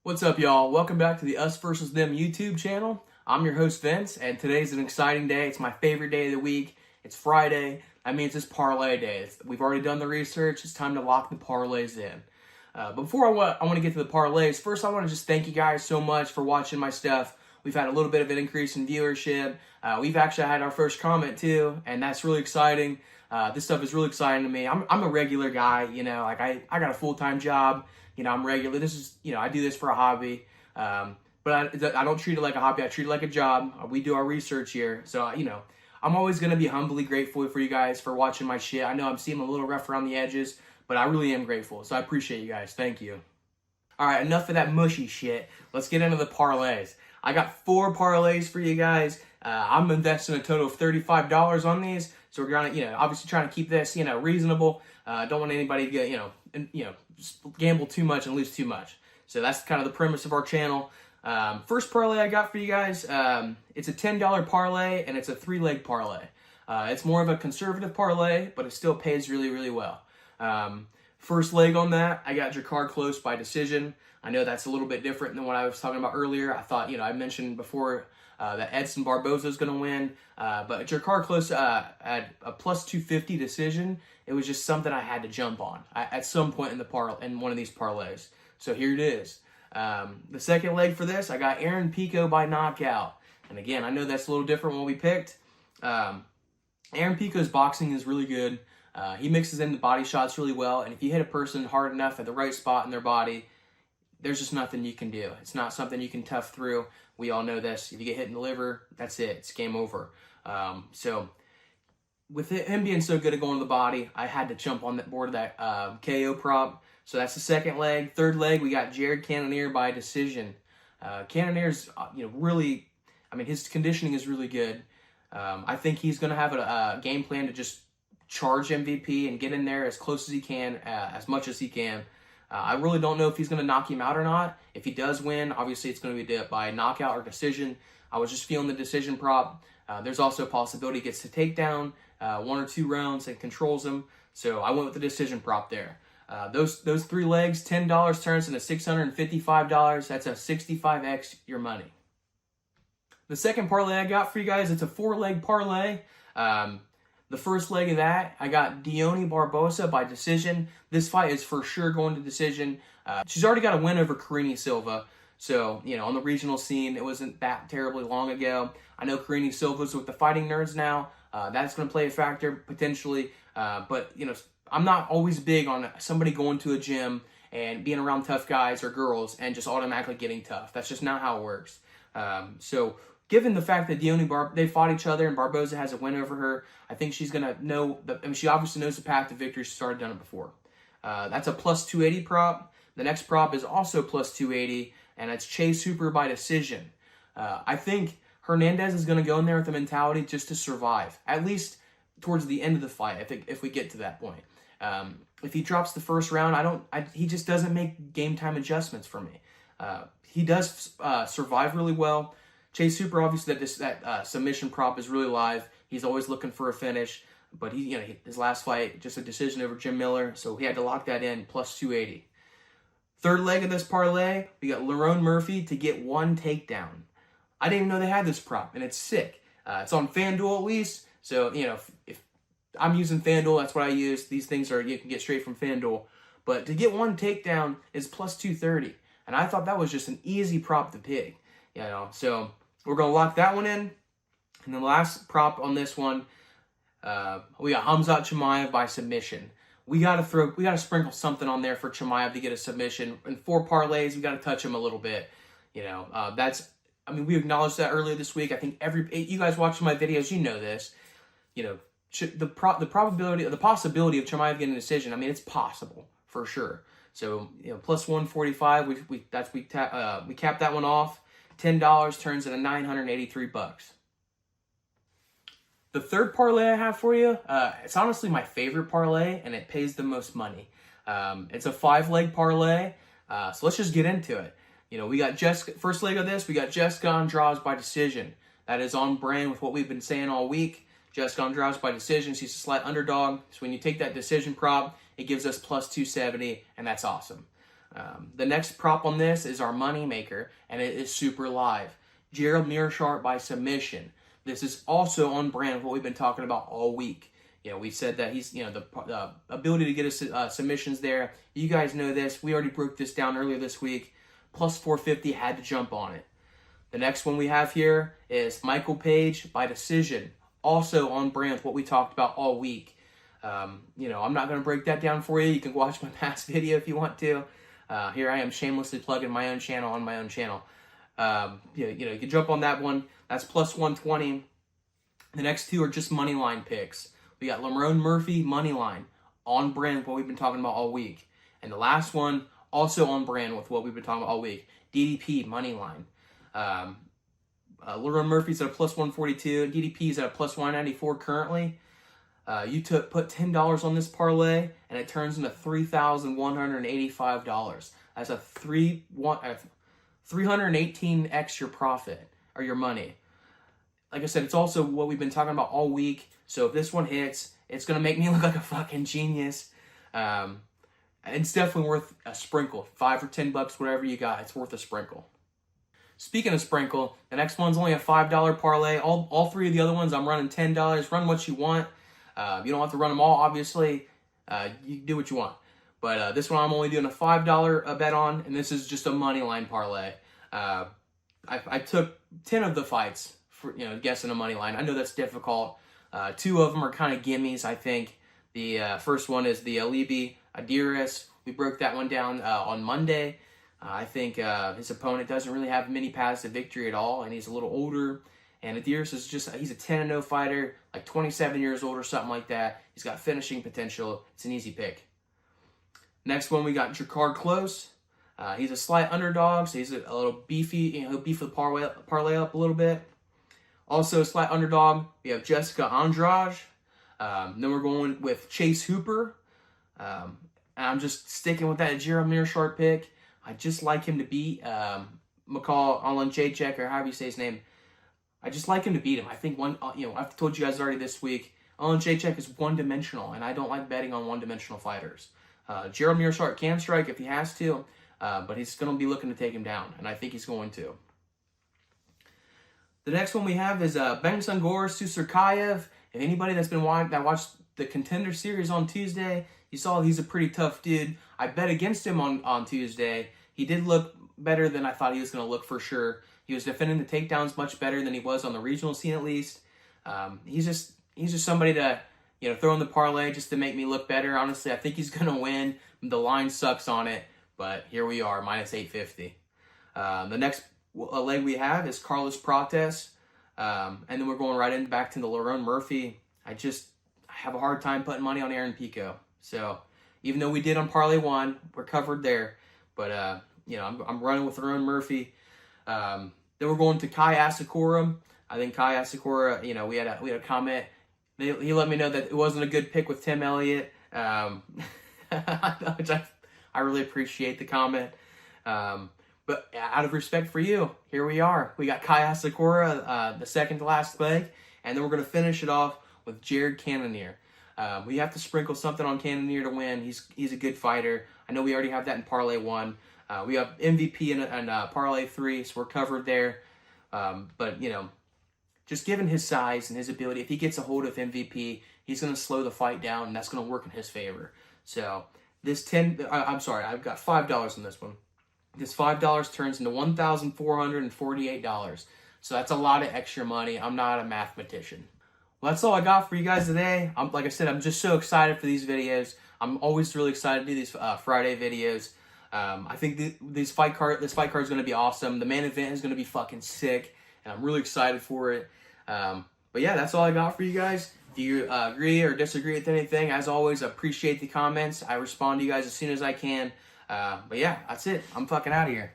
What's up, y'all? Welcome back to the Us versus Them YouTube channel. I'm your host, Vince, and today's an exciting day. It's my favorite day of the week. It's Friday. That means it's parlay day. We've already done the research. It's time to lock the parlays in. Before I want to get to the parlays, first I want to just thank you guys so much for watching my stuff. We've had a little bit of an increase in viewership. We've actually had our first comment too, and that's really exciting. This stuff is really exciting to me. I'm a regular guy, like I got a full-time job. I'm regular. This is, I do this for a hobby. But I don't treat it like a hobby. I treat it like a job. We do our research here. So, I'm always going to be humbly grateful for you guys for watching my shit. I know I'm seeming a little rough around the edges, but I really am grateful. So I appreciate you guys. Thank you. All right, enough of that mushy shit. Let's get into the parlays. I got 4 parlays for you guys. I'm investing a total of $35 on these. So we're going to, obviously trying to keep this, reasonable. Don't want anybody to get, gamble too much and lose too much. So that's kind of the premise of our channel. First parlay I got for you guys, it's a $10 parlay and it's a 3-leg parlay. It's more of a conservative parlay, but it still pays really, really well. First leg on that, I got Jakar close by decision. I know that's a little bit different than what I was talking about earlier. I thought, I mentioned before that Edson Barboza is going to win, but Jakar close at a plus 250 decision. It was just something I had to jump on at some point in one of these parlays. So here it is. The second leg for this, I got Aaron Pico by knockout. And again, I know that's a little different when we picked. Aaron Pico's boxing is really good. He mixes in the body shots really well. And if you hit a person hard enough at the right spot in their body, there's just nothing you can do. It's not something you can tough through. We all know this. If you get hit in the liver, that's it. It's game over. So with him being so good at going to the body, I had to jump on that board of that KO prop. So that's the second leg. Third leg, we got Jared Cannonier by decision. Cannonier's, really, his conditioning is really good. I think he's going to have a game plan to just charge MVP and get in there as close as he can, as much as he can. I really don't know if he's going to knock him out or not. If he does win, obviously it's going to be by knockout or decision. I was just feeling the decision prop. There's also a possibility he gets to takedown 1 or 2 rounds and controls him. So I went with the decision prop there. Those 3 legs, $10 turns into $655. That's a 65x your money. The second parlay I got for you guys, it's a 4-leg parlay. The first leg of that, I got Deone Barboza by decision. This fight is for sure going to decision. She's already got a win over Karine Silva. So, on the regional scene, it wasn't that terribly long ago. I know Karine Silva's with the Fighting Nerds now. That's going to play a factor potentially. But, I'm not always big on somebody going to a gym and being around tough guys or girls and just automatically getting tough. That's just not how it works. So given the fact that they fought each other and Barboza has a win over her, I think she's going to know, she obviously knows the path to victory. She's already done it before. That's a plus 280 prop. The next prop is also plus 280, and it's Chase Hooper by decision. I think Hernandez is going to go in there with the mentality just to survive, at least towards the end of the fight, if we get to that point. If he drops the first round, he just doesn't make game time adjustments for me. He does survive really well. Chase Hooper, obviously, that submission prop is really live. He's always looking for a finish, but his last fight, just a decision over Jim Miller, so he had to lock that in, plus 280. Third leg of this parlay, we got Lerone Murphy to get 1 takedown. I didn't even know they had this prop, and it's sick. It's on FanDuel at least, so, if I'm using FanDuel, that's what I use. These things you can get straight from FanDuel. But to get 1 takedown is plus 230, and I thought that was just an easy prop to pick, so we're going to lock that one in. And the last prop on this one, we got Khamzat Chimaev by submission. We got to sprinkle something on there for Chimaev to get a submission. In 4 parlays, we got to touch him a little bit. We acknowledged that earlier this week. I think you guys watching my videos, this. The possibility of Chimaev getting a decision. It's possible for sure. So plus 145. We capped that one off. $10 turns into $983. The third parlay I have for you, it's honestly my favorite parlay, and it pays the most money. It's a 5-leg parlay, so let's just get into it. We got first leg of this, we got Jessica Andrade by decision. That is on brand with what we've been saying all week. Jessica Andrade by decision. She's a slight underdog, so when you take that decision prop, it gives us plus 270, and that's awesome. The next prop on this is our money maker, and it is super live. Gerald Meerschaert by submission. This is also on brand with what we've been talking about all week. We said that he's, the ability to get us submissions there. You guys know this. We already broke this down earlier this week. Plus 450, had to jump on it. The next one we have here is Michael Page by decision. Also on brand with what we talked about all week. I'm not going to break that down for you. You can watch my past video if you want to. Here I am shamelessly plugging my own channel on my own channel. You can jump on that one. That's plus 120. The next two are just money line picks. We got Lerone Murphy money line on brand with what we've been talking about all week. And the last one also on brand with what we've been talking about all week. DDP money line. Lerone Murphy's at a plus 142. DDP's at a plus 194 currently. You put $10 on this parlay, and it turns into $3,185. That's a 318x your profit or your money. Like I said, it's also what we've been talking about all week. So if this one hits, it's gonna make me look like a fucking genius. It's definitely worth a sprinkle. $5 or $10, whatever you got, it's worth a sprinkle. Speaking of sprinkle, the next one's only a $5 parlay. All three of the other ones I'm running $10. Run what you want. You don't have to run them all, obviously. You do what you want. But this one I'm only doing a $5 bet on, and this is just a money line parlay. I took 10 of the fights for guessing a money line. I know that's difficult. Two of them are kind of gimmies, I think. The first one is the Alibi Adiris. We broke that one down on Monday. I think his opponent doesn't really have many paths to victory at all, and he's a little older. And Adiris is he's a 10-0 fighter, like 27 years old or something like that. He's got finishing potential. It's an easy pick. Next one, we got Jakar Close. He's a slight underdog, so he's a little beefy. He'll beef the parlay up a little bit. Also a slight underdog, we have Jessica Andrade. Then we're going with Chase Hooper. And I'm just sticking with that Gerald Meerschaert pick. I just like him to beat McCall Olenchechek, or however you say his name. I just like him to beat him. I think I've told you guys already this week, Olenchechek is one-dimensional, and I don't like betting on one-dimensional fighters. Gerald Meerschaert can strike if he has to, but he's going to be looking to take him down, and I think he's going to. The next one we have is Bengsangor Susurkayev. If anybody that's been watched the Contender Series on Tuesday, you saw he's a pretty tough dude. I bet against him on Tuesday. He did look better than I thought he was going to look for sure. He was defending the takedowns much better than he was on the regional scene at least. He's just somebody to throw in the parlay just to make me look better. Honestly, I think he's going to win. The line sucks on it, but here we are, minus 850. The next leg we have is Carlos Prates, and then we're going back to the Lerone Murphy. I have a hard time putting money on Aaron Pico. So even though we did on parlay one, we're covered there. But I'm running with Lerone Murphy. Then we're going to Kai Asakura. I think Kai Asakura, we had a comment. He let me know that it wasn't a good pick with Tim Elliott, which I really appreciate the comment. But out of respect for you, here we are. We got Kai Asakura, the second to last leg, and then we're going to finish it off with Jared Cannonier. We have to sprinkle something on Cannonier to win. He's a good fighter. I know we already have that in Parlay 1. We have MVP in Parlay 3, so we're covered there. But, just given his size and his ability, if he gets a hold of MVP, he's going to slow the fight down, and that's going to work in his favor. So this I've got $5 on this one. This $5 turns into $1,448. So that's a lot of extra money. I'm not a mathematician. Well, that's all I got for you guys today. Like I said, I'm just so excited for these videos. I'm always really excited to do these Friday videos. I think this fight card is going to be awesome. The main event is going to be fucking sick, and I'm really excited for it. But yeah, that's all I got for you guys. If you agree or disagree with anything, as always, I appreciate the comments. I respond to you guys as soon as I can. But yeah, that's it. I'm fucking out of here.